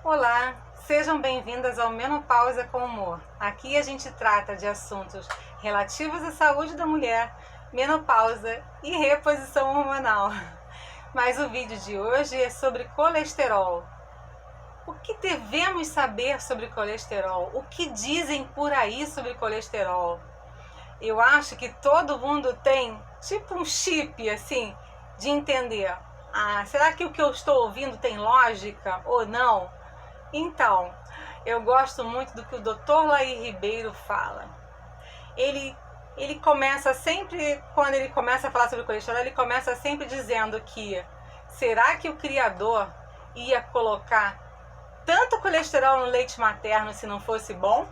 Olá, sejam bem-vindas ao Menopausa com Humor. Aqui a gente trata de assuntos relativos à saúde da mulher, menopausa e reposição hormonal. Mas o vídeo de hoje é sobre colesterol. O que devemos saber sobre colesterol? O que dizem por aí sobre colesterol? Eu acho que todo mundo tem tipo um chip assim de entender. Será que o que eu estou ouvindo tem lógica ou não? Então, eu gosto muito do que o Dr. Laí Ribeiro fala. Ele começa sempre, quando ele começa a falar sobre colesterol, ele começa sempre dizendo que será que o Criador ia colocar tanto colesterol no leite materno se não fosse bom?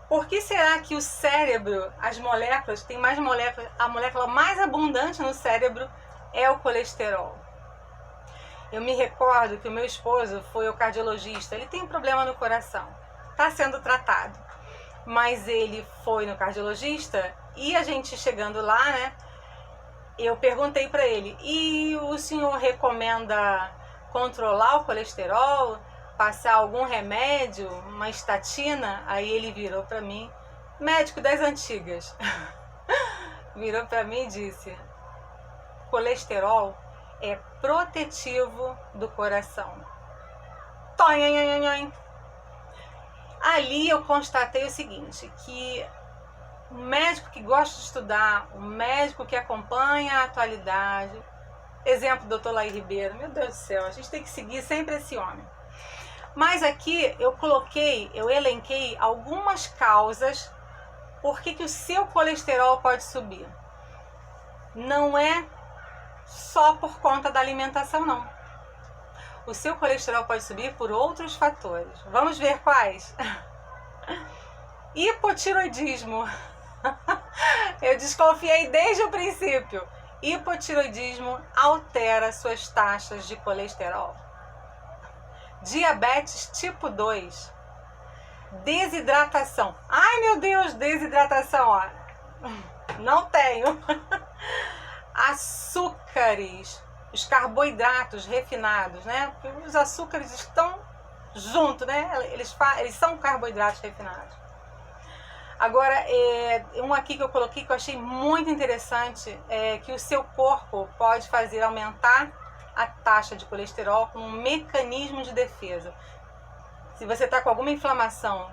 Por que será que o cérebro, as moléculas, tem mais moléculas, a molécula mais abundante no cérebro é o colesterol? Eu me recordo que o meu esposo foi ao cardiologista, ele tem um problema no coração, está sendo tratado, mas ele foi no cardiologista e a gente chegando lá, né, eu perguntei para ele, e o senhor recomenda controlar o colesterol, passar algum remédio, uma estatina? Aí ele virou para mim, médico das antigas, virou para mim e disse, colesterol é protetivo do coração. Ali eu constatei o seguinte, que o médico que gosta de estudar, o médico que acompanha a atualidade, exemplo do Dr. Laí Ribeiro, meu Deus do céu, a gente tem que seguir sempre esse homem. Mas aqui eu elenquei algumas causas por que o seu colesterol pode subir. Não é só por conta da alimentação, não. O seu colesterol pode subir por outros fatores. Vamos ver quais? Hipotiroidismo. Eu desconfiei desde o princípio. Hipotiroidismo altera suas taxas de colesterol. Diabetes tipo 2. Desidratação. Ai, meu Deus, desidratação, ó. Não tenho. Açúcares, os carboidratos refinados, né? Porque os açúcares estão juntos, né? Eles são carboidratos refinados. Agora, um aqui que eu coloquei que eu achei muito interessante é que o seu corpo pode fazer aumentar a taxa de colesterol com um mecanismo de defesa. Se você está com alguma inflamação,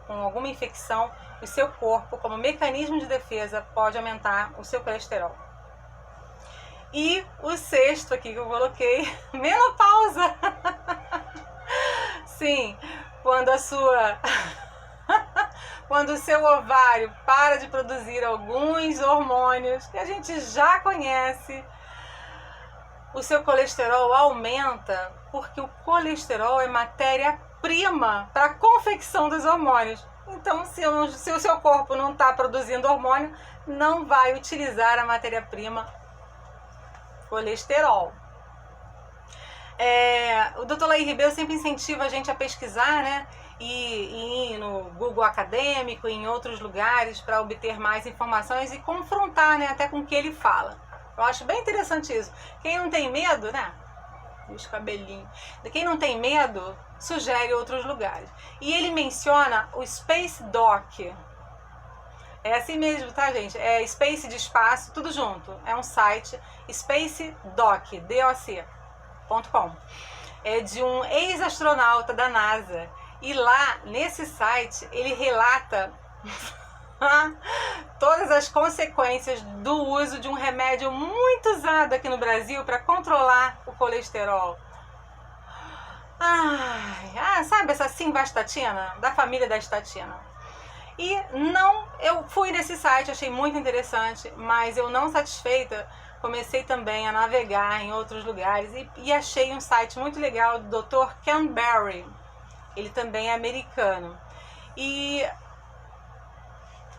com alguma infecção, o seu corpo, como mecanismo de defesa, pode aumentar o seu colesterol. E o sexto aqui que eu coloquei, menopausa. Sim, quando o seu ovário para de produzir alguns hormônios que a gente já conhece, o seu colesterol aumenta, porque o colesterol é matéria-prima para a confecção dos hormônios. Então, se o seu corpo não está produzindo hormônio, não vai utilizar a matéria-prima colesterol. O Dr. Laí Ribeiro sempre incentiva a gente a pesquisar, né? E ir no Google acadêmico, em outros lugares, para obter mais informações e confrontar, né, até com o que ele fala. Eu acho bem interessante isso. Quem não tem medo, né? Os cabelinhos. Quem não tem medo, sugere outros lugares. E ele menciona o Space Doc. É assim mesmo, tá, gente? É Space de espaço, tudo junto. É um site, spacedoc.com. É de um ex-astronauta da NASA. E lá, nesse site, ele relata todas as consequências do uso de um remédio muito usado aqui no Brasil para controlar o colesterol. Sabe essa simvastatina? Da família da estatina. E eu fui nesse site, achei muito interessante, mas eu não satisfeita, comecei também a navegar em outros lugares e achei um site muito legal do Dr. Ken Berry. Ele também é americano. E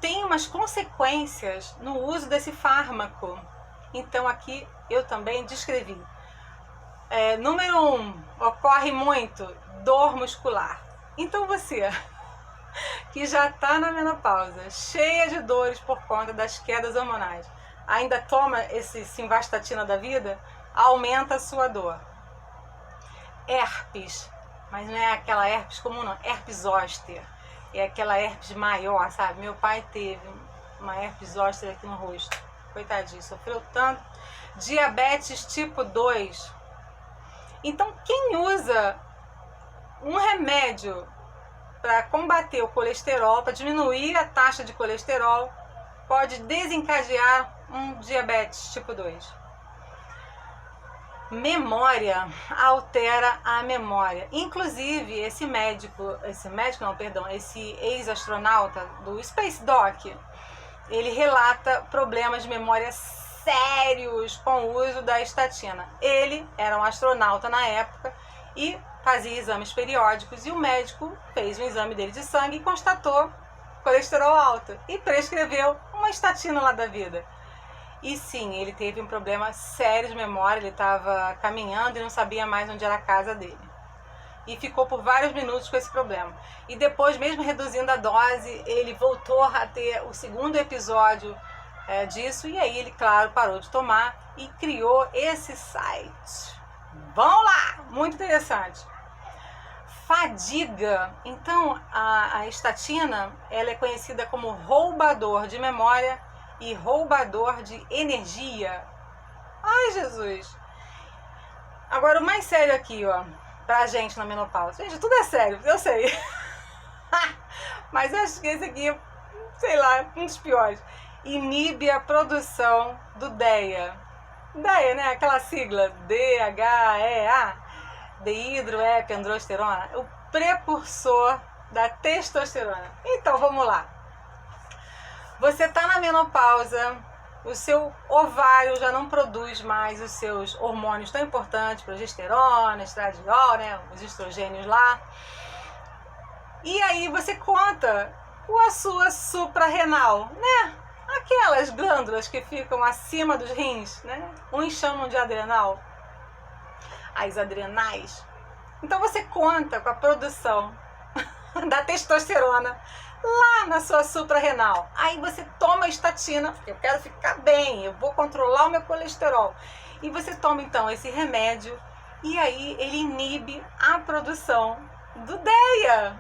tem umas consequências no uso desse fármaco. Então aqui eu também descrevi. Número 1, ocorre muito dor muscular. Então você que já está na menopausa, cheia de dores por conta das quedas hormonais, ainda toma esse simvastatina da vida, aumenta a sua dor. Herpes, mas não é aquela herpes comum não, herpes zoster. É aquela herpes maior, sabe? Meu pai teve uma herpes zoster aqui no rosto. Coitadinho, sofreu tanto. Diabetes tipo 2. Então, quem usa um remédio para combater o colesterol, para diminuir a taxa de colesterol, pode desencadear um diabetes tipo 2. Memória, altera a memória. Inclusive, esse ex-astronauta do Space Doc, ele relata problemas de memória sérios com o uso da estatina. Ele era um astronauta na época e fazia exames periódicos, e o médico fez um exame dele de sangue e constatou colesterol alto e prescreveu uma estatina lá da vida. E sim, ele teve um problema sério de memória, ele estava caminhando e não sabia mais onde era a casa dele. E ficou por vários minutos com esse problema. E depois, mesmo reduzindo a dose, ele voltou a ter o segundo episódio disso, e aí ele, claro, parou de tomar e criou esse site. Vamos lá! Muito interessante. Fadiga. Então, a estatina, ela é conhecida como roubador de memória e roubador de energia. Ai, Jesus! Agora, o mais sério aqui, ó, pra gente na menopausa. Gente, tudo é sério, eu sei. Mas eu acho que esse aqui, sei lá, um dos piores. Inibe a produção do DHEA. DHEA, né? Aquela sigla, DHEA, dehidroepiandrosterona, o precursor da testosterona. Então, vamos lá. Você está na menopausa, o seu ovário já não produz mais os seus hormônios tão importantes, progesterona, estradiol, né, os estrogênios lá. E aí você conta com a sua suprarrenal, né? Aquelas glândulas que ficam acima dos rins, né? Uns chamam de adrenal, as adrenais. Então você conta com a produção da testosterona lá na sua suprarrenal. Aí você toma a estatina, porque eu quero ficar bem, eu vou controlar o meu colesterol. E você toma então esse remédio, e aí ele inibe a produção do DHEA.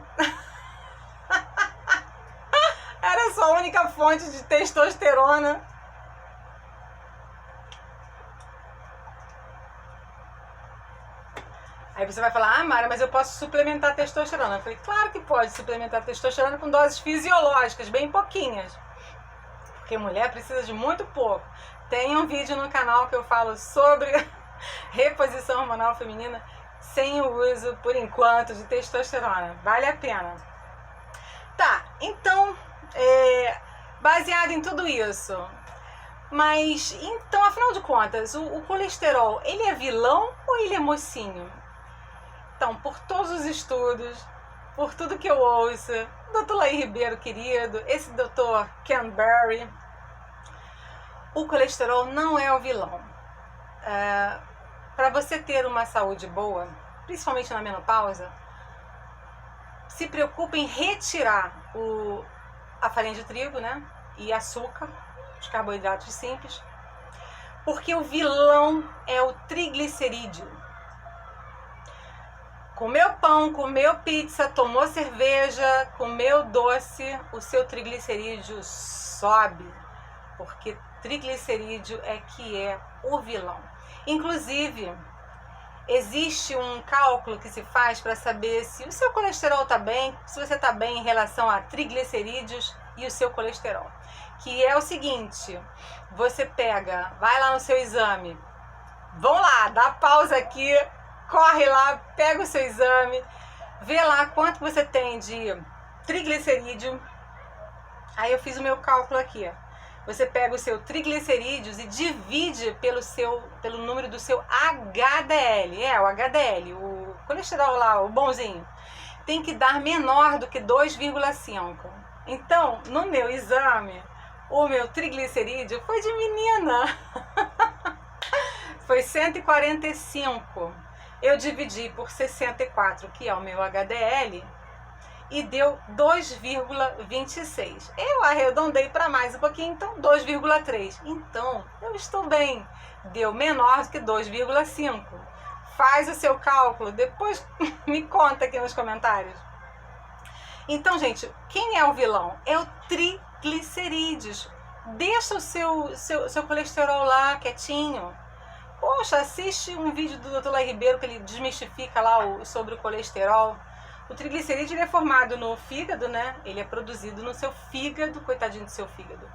Era a sua única fonte de testosterona. Aí você vai falar, ah, Mara, mas eu posso suplementar testosterona. Eu falei, claro que pode suplementar testosterona com doses fisiológicas, bem pouquinhas. Porque mulher precisa de muito pouco. Tem um vídeo no canal que eu falo sobre reposição hormonal feminina sem o uso, por enquanto, de testosterona. Vale a pena. Tá, então, baseado em tudo isso, mas, então, afinal de contas, o colesterol, ele é vilão ou ele é mocinho? Então, por todos os estudos, por tudo que eu ouço, Dr. Laí Ribeiro, querido, esse Dr. Ken Berry, o colesterol não é o vilão. Para você ter uma saúde boa, principalmente na menopausa, se preocupe em retirar a farinha de trigo, né, e açúcar, os carboidratos simples, porque o vilão é o triglicerídeo. Comeu pão, comeu pizza, tomou cerveja, comeu doce, o seu triglicerídeo sobe, porque triglicerídeo é que é o vilão. Inclusive, existe um cálculo que se faz para saber se o seu colesterol está bem, se você está bem em relação a triglicerídeos e o seu colesterol. Que é o seguinte, você pega, vai lá no seu exame, vão lá, dá pausa aqui, corre lá, pega o seu exame, vê lá quanto você tem de triglicerídeo. Aí eu fiz o meu cálculo aqui. Você pega o seu triglicerídeos e divide pelo número do seu HDL. O HDL, o colesterol lá, o bonzinho. Tem que dar menor do que 2,5. Então, no meu exame, o meu triglicerídeo foi de menina. Foi 145. Eu dividi por 64, que é o meu HDL, e deu 2,26. Eu arredondei para mais um pouquinho, então 2,3. Então, eu estou bem. Deu menor do que 2,5. Faz o seu cálculo, depois me conta aqui nos comentários. Então, gente, quem é o vilão? É o triglicerídeos. Deixa o seu colesterol lá quietinho. Poxa, assiste um vídeo do Dr. Lai Ribeiro que ele desmistifica lá sobre o colesterol. O triglicerídeo ele é formado no fígado, né? Ele é produzido no seu fígado, coitadinho do seu fígado.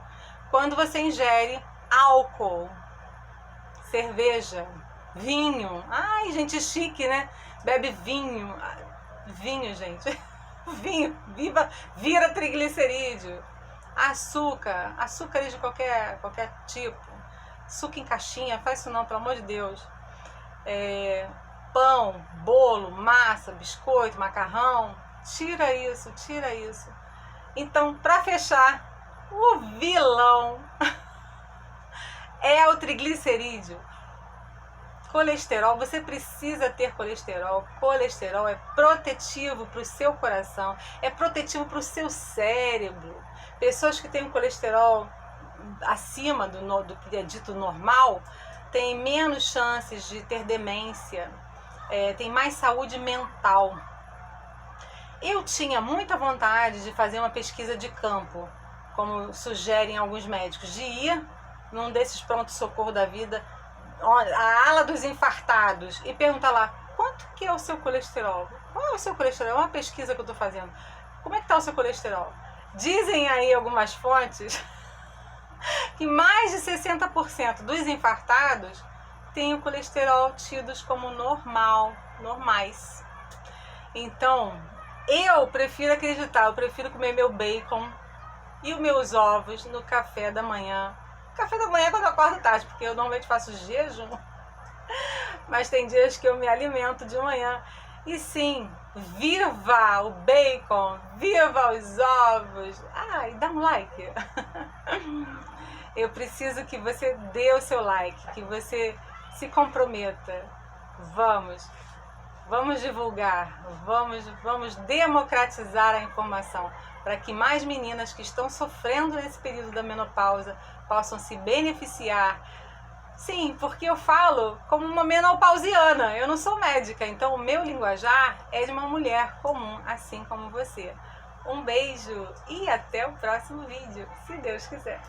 Quando você ingere álcool, cerveja, vinho. Ai, gente chique, né? Bebe vinho. Vinho, gente. Vinho, vira triglicerídeo. Açúcares de qualquer tipo. Açúcar em caixinha, faz isso não, pelo amor de Deus. Pão, bolo, massa, biscoito, macarrão. Tira isso, tira isso. Então, para fechar, o vilão é o triglicerídeo. Colesterol, você precisa ter colesterol. Colesterol é protetivo para o seu coração, é protetivo para o seu cérebro. Pessoas que têm um colesterol acima do que é dito normal têm menos chances de ter demência, tem mais saúde mental. Eu tinha muita vontade de fazer uma pesquisa de campo, como sugerem alguns médicos, de ir num desses pronto-socorro da vida, a ala dos infartados, e perguntar lá, quanto que é o seu colesterol? Qual é o seu colesterol? É uma pesquisa que eu estou fazendo. Como é que está o seu colesterol? Dizem aí algumas fontes que mais de 60% dos infartados têm o colesterol tidos como normais. Então, eu prefiro acreditar, eu prefiro comer meu bacon e os meus ovos no café da manhã. Café da manhã é quando eu acordo tarde, porque eu normalmente faço jejum, mas tem dias que eu me alimento de manhã. E sim, viva o bacon, viva os ovos. E dá um like. Eu preciso que você dê o seu like, que você se comprometa. Vamos divulgar, vamos democratizar a informação para que mais meninas que estão sofrendo nesse período da menopausa possam se beneficiar. Sim, porque eu falo como uma menopausiana, eu não sou médica, então o meu linguajar é de uma mulher comum, assim como você. Um beijo e até o próximo vídeo, se Deus quiser.